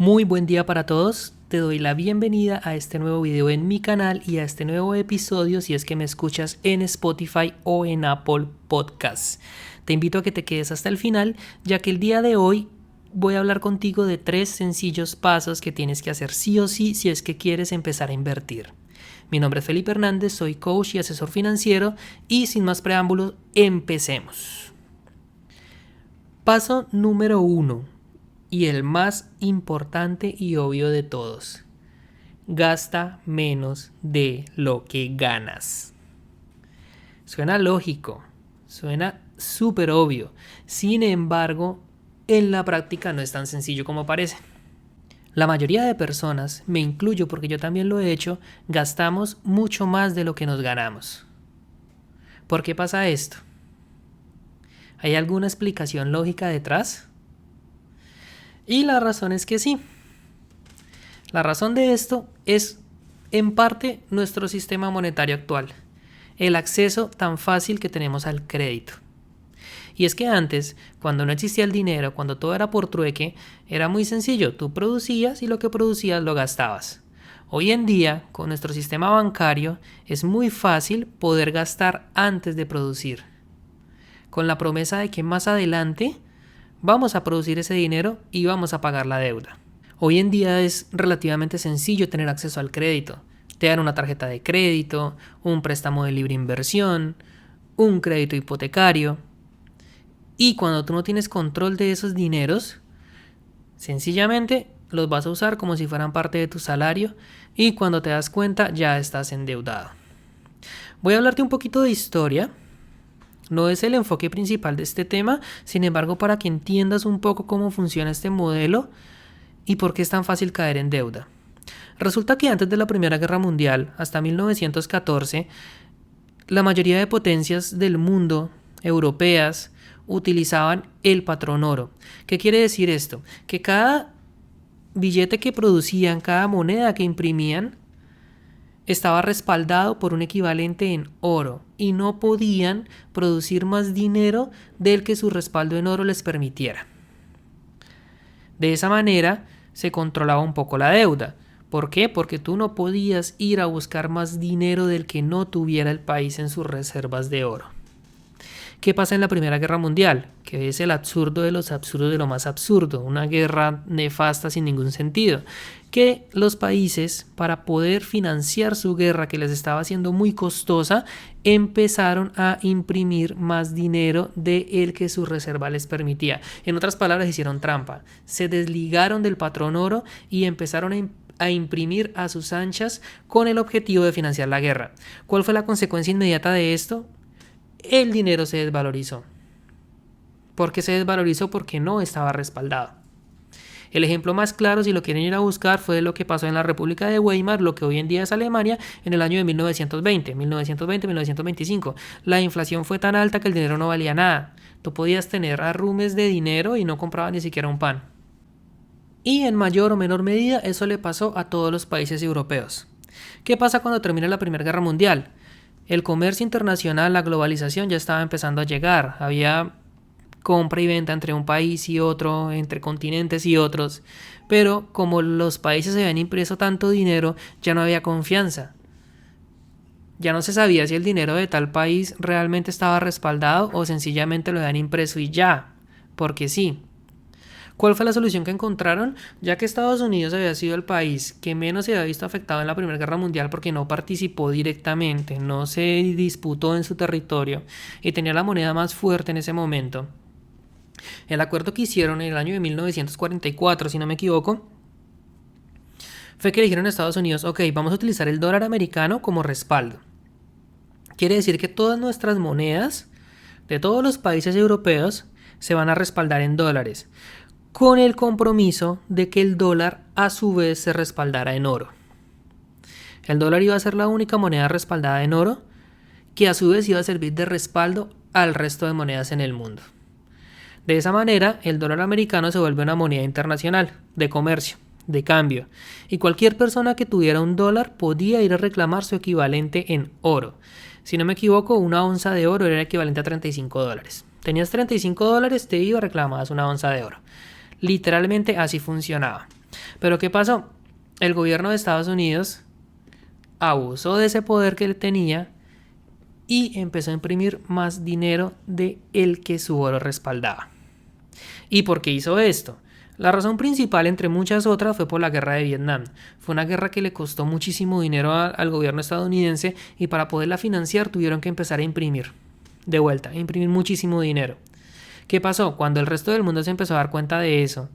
Muy buen día para todos, te doy la bienvenida a este nuevo video en mi canal y a este nuevo episodio si es que me escuchas en Spotify o en Apple Podcasts. Te invito a que te quedes hasta el final, ya que el día de hoy voy a hablar contigo de 3 sencillos pasos que tienes que hacer sí o sí si es que quieres empezar a invertir. Mi nombre es Felipe Hernández, soy coach y asesor financiero y sin más preámbulos, empecemos. Paso número 1. Y el más importante y obvio de todos. Gasta menos de lo que ganas. Suena lógico, suena súper obvio. Sin embargo, en la práctica no es tan sencillo como parece. La mayoría de personas, me incluyo porque yo también lo he hecho, gastamos mucho más de lo que nos ganamos. ¿Por qué pasa esto? ¿Hay alguna explicación lógica detrás? Y la razón es que sí. La razón de esto es, en parte, nuestro sistema monetario actual. El acceso tan fácil que tenemos al crédito. Y es que antes, cuando no existía el dinero, cuando todo era por trueque, era muy sencillo. Tú producías y lo que producías lo gastabas. Hoy en día, con nuestro sistema bancario, es muy fácil poder gastar antes de producir. Con la promesa de que más adelante vamos a producir ese dinero y vamos a pagar la deuda. Hoy en día es relativamente sencillo tener acceso al crédito. Te dan una tarjeta de crédito, un préstamo de libre inversión, un crédito hipotecario. Y cuando tú no tienes control de esos dineros, sencillamente los vas a usar como si fueran parte de tu salario y cuando te das cuenta ya estás endeudado. Voy a hablarte un poquito de historia. No es el enfoque principal de este tema, sin embargo, para que entiendas un poco cómo funciona este modelo y por qué es tan fácil caer en deuda. Resulta que antes de la Primera Guerra Mundial, hasta 1914, la mayoría de potencias del mundo, europeas, utilizaban el patrón oro. ¿Qué quiere decir esto? Que cada billete que producían, cada moneda que imprimían, estaba respaldado por un equivalente en oro y no podían producir más dinero del que su respaldo en oro les permitiera. De esa manera se controlaba un poco la deuda. ¿Por qué? Porque tú no podías ir a buscar más dinero del que no tuviera el país en sus reservas de oro. ¿Qué pasa en la Primera Guerra Mundial? Que es el absurdo de los absurdos de lo más absurdo, una guerra nefasta sin ningún sentido, que los países, para poder financiar su guerra que les estaba haciendo muy costosa, empezaron a imprimir más dinero del que su reserva les permitía. En otras palabras, hicieron trampa, se desligaron del patrón oro y empezaron a imprimir a sus anchas con el objetivo de financiar la guerra. ¿Cuál fue la consecuencia inmediata de esto? El dinero se desvalorizó. ¿Por qué se desvalorizó? Porque no estaba respaldado. El ejemplo más claro, si lo quieren ir a buscar, fue lo que pasó en la República de Weimar, lo que hoy en día es Alemania, en el año de 1925. La inflación fue tan alta que el dinero no valía nada. Tú podías tener arrumes de dinero y no comprabas ni siquiera un pan. Y en mayor o menor medida eso le pasó a todos los países europeos. ¿Qué pasa cuando termina la Primera Guerra Mundial? El comercio internacional, la globalización ya estaba empezando a llegar. Había compra y venta entre un país y otro, entre continentes y otros. Pero como los países habían impreso tanto dinero, ya no había confianza. Ya no se sabía si el dinero de tal país realmente estaba respaldado o sencillamente lo habían impreso y ya, porque sí. ¿Cuál fue la solución que encontraron? Ya que Estados Unidos había sido el país que menos se había visto afectado en la Primera Guerra Mundial porque no participó directamente, no se disputó en su territorio y tenía la moneda más fuerte en ese momento. El acuerdo que hicieron en el año de 1944, si no me equivoco, fue que le dijeron a Estados Unidos, ok, vamos a utilizar el dólar americano como respaldo. Quiere decir que todas nuestras monedas de todos los países europeos se van a respaldar en dólares, con el compromiso de que el dólar a su vez se respaldara en oro. El dólar iba a ser la única moneda respaldada en oro que a su vez iba a servir de respaldo al resto de monedas en el mundo. De esa manera, el dólar americano se vuelve una moneda internacional de comercio, de cambio, y cualquier persona que tuviera un dólar podía ir a reclamar su equivalente en oro. Si no me equivoco, una onza de oro era equivalente a $35. Tenías $35, te iba a reclamar una onza de oro. Literalmente así funcionaba. Pero ¿qué pasó? El gobierno de Estados Unidos abusó de ese poder que él tenía y empezó a imprimir más dinero de el que su oro respaldaba. ¿Y por qué hizo esto? La razón principal, entre muchas otras, fue por la guerra de Vietnam. Fue una guerra que le costó muchísimo dinero al gobierno estadounidense y para poderla financiar tuvieron que empezar a imprimir de vuelta, a imprimir muchísimo dinero. ¿Qué pasó? Cuando el resto del mundo se empezó a dar cuenta de eso,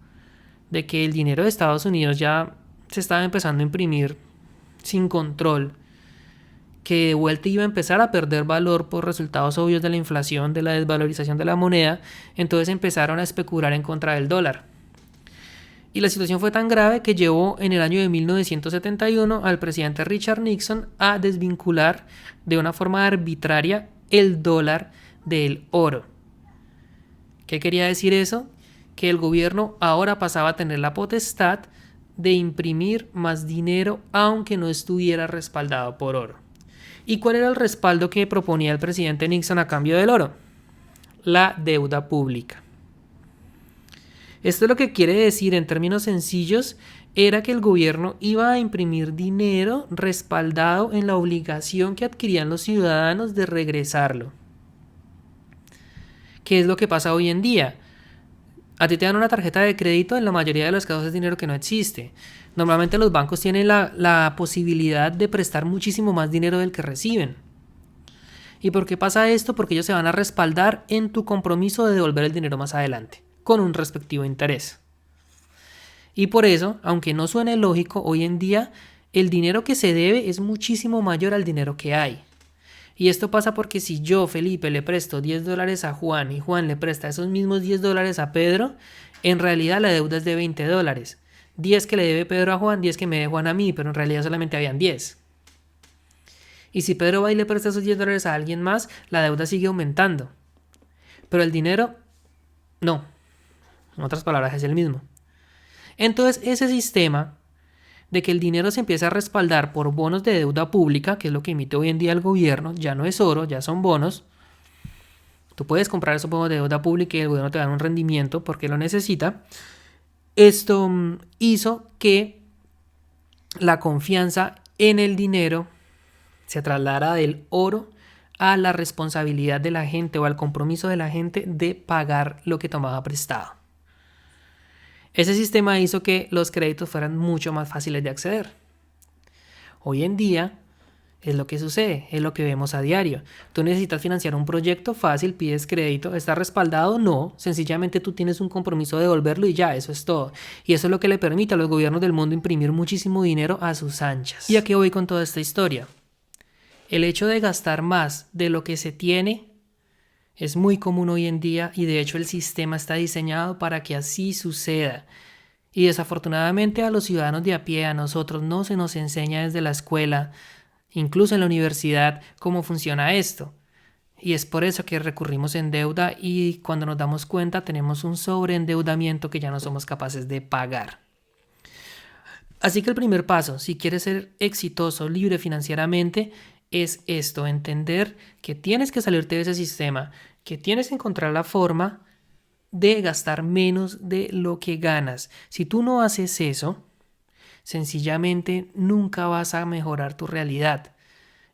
de que el dinero de Estados Unidos ya se estaba empezando a imprimir sin control, que de vuelta iba a empezar a perder valor por resultados obvios de la inflación, de la desvalorización de la moneda, entonces empezaron a especular en contra del dólar. Y la situación fue tan grave que llevó en el año de 1971 al presidente Richard Nixon a desvincular de una forma arbitraria el dólar del oro. ¿Qué quería decir eso? Que el gobierno ahora pasaba a tener la potestad de imprimir más dinero aunque no estuviera respaldado por oro. ¿Y cuál era el respaldo que proponía el presidente Nixon a cambio del oro? La deuda pública. Esto es lo que quiere decir en términos sencillos, era que el gobierno iba a imprimir dinero respaldado en la obligación que adquirían los ciudadanos de regresarlo. ¿Qué es lo que pasa hoy en día? A ti te dan una tarjeta de crédito, en la mayoría de los casos es dinero que no existe. Normalmente los bancos tienen la posibilidad de prestar muchísimo más dinero del que reciben. ¿Y por qué pasa esto? Porque ellos se van a respaldar en tu compromiso de devolver el dinero más adelante, con un respectivo interés. Y por eso, aunque no suene lógico, hoy en día el dinero que se debe es muchísimo mayor al dinero que hay. Y esto pasa porque si yo, Felipe, le presto $10 a Juan y Juan le presta esos mismos $10 a Pedro, en realidad la deuda es de $20. 10 que le debe Pedro a Juan, 10 que me debe Juan a mí, pero en realidad solamente habían 10. Y si Pedro va y le presta esos $10 a alguien más, la deuda sigue aumentando. Pero el dinero, no. En otras palabras, es el mismo. Entonces, ese sistema de que el dinero se empieza a respaldar por bonos de deuda pública, que es lo que emite hoy en día el gobierno, ya no es oro, ya son bonos. Tú puedes comprar esos bonos de deuda pública y el gobierno te da un rendimiento porque lo necesita. Esto hizo que la confianza en el dinero se trasladara del oro a la responsabilidad de la gente o al compromiso de la gente de pagar lo que tomaba prestado. Ese sistema hizo que los créditos fueran mucho más fáciles de acceder. Hoy en día es lo que sucede, es lo que vemos a diario. Tú necesitas financiar un proyecto fácil, pides crédito, ¿está respaldado? No, sencillamente tú tienes un compromiso de devolverlo y ya, eso es todo. Y eso es lo que le permite a los gobiernos del mundo imprimir muchísimo dinero a sus anchas. ¿Y a qué voy con toda esta historia? El hecho de gastar más de lo que se tiene es muy común hoy en día y de hecho el sistema está diseñado para que así suceda. Y desafortunadamente a los ciudadanos de a pie, a nosotros, no se nos enseña desde la escuela, incluso en la universidad, cómo funciona esto. Y es por eso que recurrimos en deuda y cuando nos damos cuenta tenemos un sobreendeudamiento que ya no somos capaces de pagar. Así que el primer paso, si quieres ser exitoso, libre financieramente, es esto, entender que tienes que salirte de ese sistema, que tienes que encontrar la forma de gastar menos de lo que ganas. Si tú no haces eso, sencillamente nunca vas a mejorar tu realidad.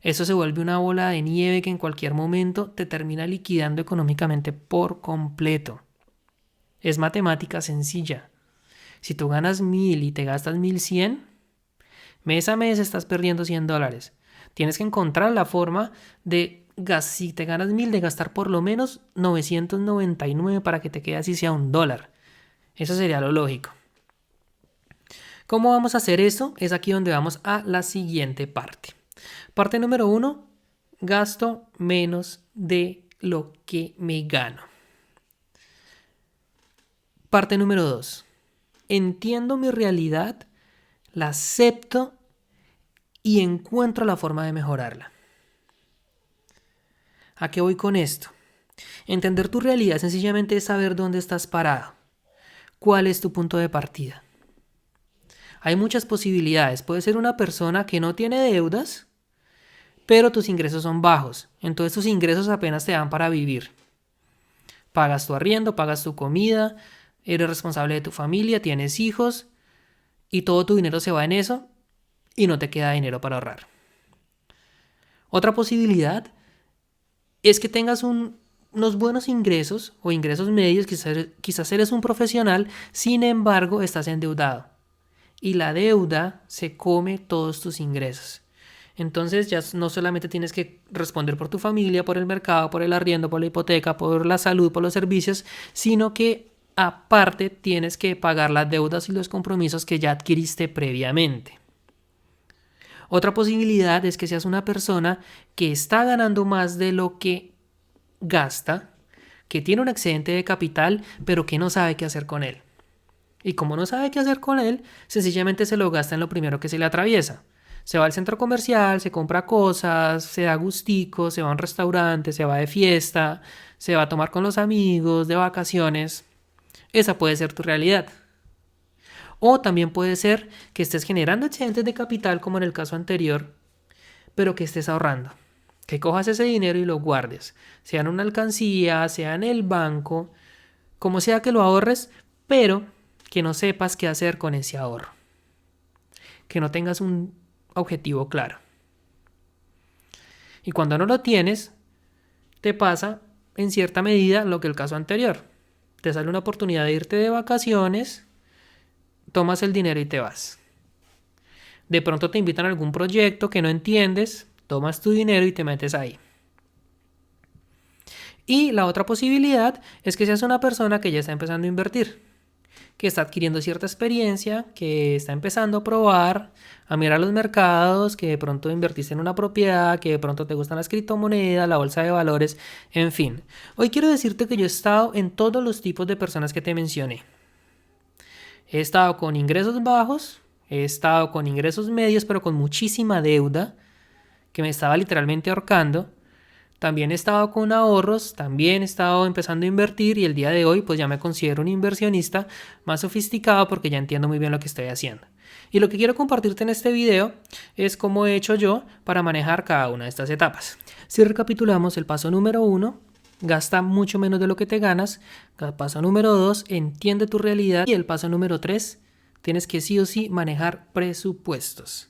Eso se vuelve una bola de nieve que en cualquier momento te termina liquidando económicamente por completo. Es matemática sencilla. Si tú ganas 1,000 y te gastas 1,100, mes a mes estás perdiendo $100. Tienes que encontrar la forma de, si te ganas 1,000, de gastar por lo menos 999 para que te quede así sea $1. Eso sería lo lógico. ¿Cómo vamos a hacer eso? Es aquí donde vamos a la siguiente parte. Parte número 1, gasto menos de lo que me gano. Parte número 2, entiendo mi realidad, la acepto y encuentro la forma de mejorarla. ¿A qué voy con esto? Entender tu realidad sencillamente es saber dónde estás parado. ¿Cuál es tu punto de partida? Hay muchas posibilidades. Puedes ser una persona que no tiene deudas, pero tus ingresos son bajos. Entonces tus ingresos apenas te dan para vivir. Pagas tu arriendo, pagas tu comida, eres responsable de tu familia, tienes hijos y todo tu dinero se va en eso y no te queda dinero para ahorrar. Otra posibilidad es que tengas unos buenos ingresos o ingresos medios, quizás eres un profesional, sin embargo estás endeudado y la deuda se come todos tus ingresos. Entonces ya no solamente tienes que responder por tu familia, por el mercado, por el arriendo, por la hipoteca, por la salud, por los servicios, sino que aparte tienes que pagar las deudas y los compromisos que ya adquiriste previamente. Otra posibilidad es que seas una persona que está ganando más de lo que gasta, que tiene un excedente de capital, pero que no sabe qué hacer con él. Y como no sabe qué hacer con él, sencillamente se lo gasta en lo primero que se le atraviesa. Se va al centro comercial, se compra cosas, se da gustico, se va a un restaurante, se va de fiesta, se va a tomar con los amigos, de vacaciones. Esa puede ser tu realidad. O también puede ser que estés generando excedentes de capital como en el caso anterior, pero que estés ahorrando. Que cojas ese dinero y lo guardes, sea en una alcancía, sea en el banco, como sea que lo ahorres, pero que no sepas qué hacer con ese ahorro. Que no tengas un objetivo claro. Y cuando no lo tienes, te pasa en cierta medida lo que el caso anterior. Te sale una oportunidad de irte de vacaciones, tomas el dinero y te vas. De pronto te invitan a algún proyecto que no entiendes, tomas tu dinero y te metes ahí. Y la otra posibilidad es que seas una persona que ya está empezando a invertir, que está adquiriendo cierta experiencia, que está empezando a probar, a mirar los mercados, que de pronto invertiste en una propiedad, que de pronto te gustan las criptomonedas, la bolsa de valores, en fin. Hoy quiero decirte que yo he estado en todos los tipos de personas que te mencioné. He estado con ingresos bajos, he estado con ingresos medios, pero con muchísima deuda, que me estaba literalmente ahorcando. También he estado con ahorros, también he estado empezando a invertir y el día de hoy pues ya me considero un inversionista más sofisticado porque ya entiendo muy bien lo que estoy haciendo. Y lo que quiero compartirte en este video es cómo he hecho yo para manejar cada una de estas etapas. Si recapitulamos, el paso número 1, gasta mucho menos de lo que te ganas. El paso número 2, entiende tu realidad. Y el paso número 3, tienes que sí o sí manejar presupuestos.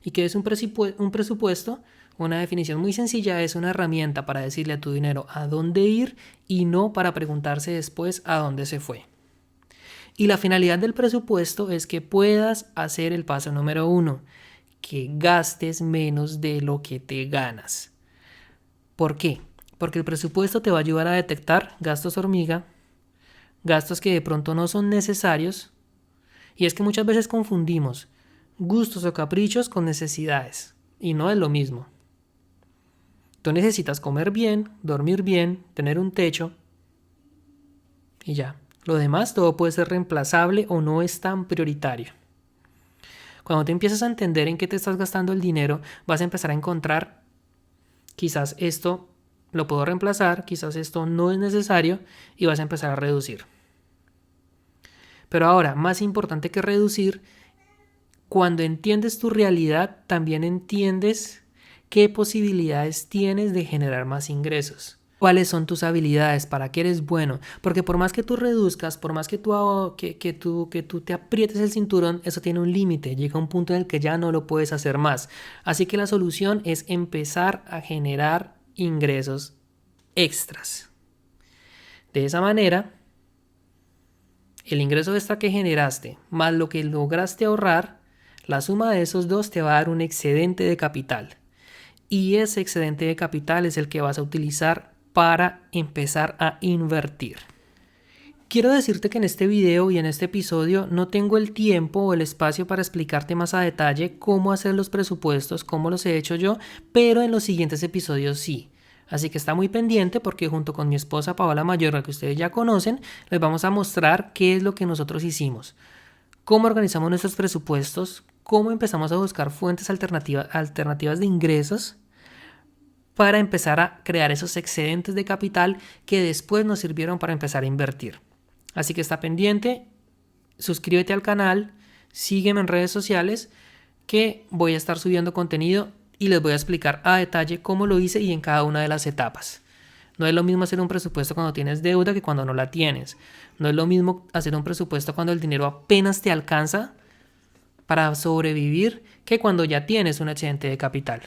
¿Y qué es un presupuesto? Una definición muy sencilla, es una herramienta para decirle a tu dinero a dónde ir y no para preguntarse después a dónde se fue. Y la finalidad del presupuesto es que puedas hacer el paso número 1, que gastes menos de lo que te ganas. ¿Por qué? Porque el presupuesto te va a ayudar a detectar gastos hormiga, gastos que de pronto no son necesarios, y es que muchas veces confundimos gustos o caprichos con necesidades, y no es lo mismo. Tú necesitas comer bien, dormir bien, tener un techo y ya. Lo demás todo puede ser reemplazable o no es tan prioritario. Cuando te empiezas a entender en qué te estás gastando el dinero, vas a empezar a encontrar, quizás esto lo puedo reemplazar, quizás esto no es necesario y vas a empezar a reducir. Pero ahora, más importante que reducir, cuando entiendes tu realidad, también entiendes qué posibilidades tienes de generar más ingresos. ¿Cuáles son tus habilidades? ¿Para qué eres bueno? Porque por más que tú reduzcas, por más que tú te aprietes el cinturón, eso tiene un límite. Llega un punto en el que ya no lo puedes hacer más. Así que la solución es empezar a generar ingresos extras. De esa manera, el ingreso extra que generaste más lo que lograste ahorrar, la suma de esos dos te va a dar un excedente de capital. Y ese excedente de capital es el que vas a utilizar para empezar a invertir. Quiero decirte que en este video y en este episodio no tengo el tiempo o el espacio para explicarte más a detalle cómo hacer los presupuestos, cómo los he hecho yo, pero en los siguientes episodios sí. Así que está muy pendiente porque junto con mi esposa Paola Mayorga, que ustedes ya conocen, les vamos a mostrar qué es lo que nosotros hicimos, cómo organizamos nuestros presupuestos, cómo empezamos a buscar fuentes alternativas de ingresos para empezar a crear esos excedentes de capital que después nos sirvieron para empezar a invertir. Así que está pendiente, suscríbete al canal, sígueme en redes sociales que voy a estar subiendo contenido y les voy a explicar a detalle cómo lo hice y en cada una de las etapas. No es lo mismo hacer un presupuesto cuando tienes deuda que cuando no la tienes. No es lo mismo hacer un presupuesto cuando el dinero apenas te alcanza para sobrevivir que cuando ya tienes un excedente de capital.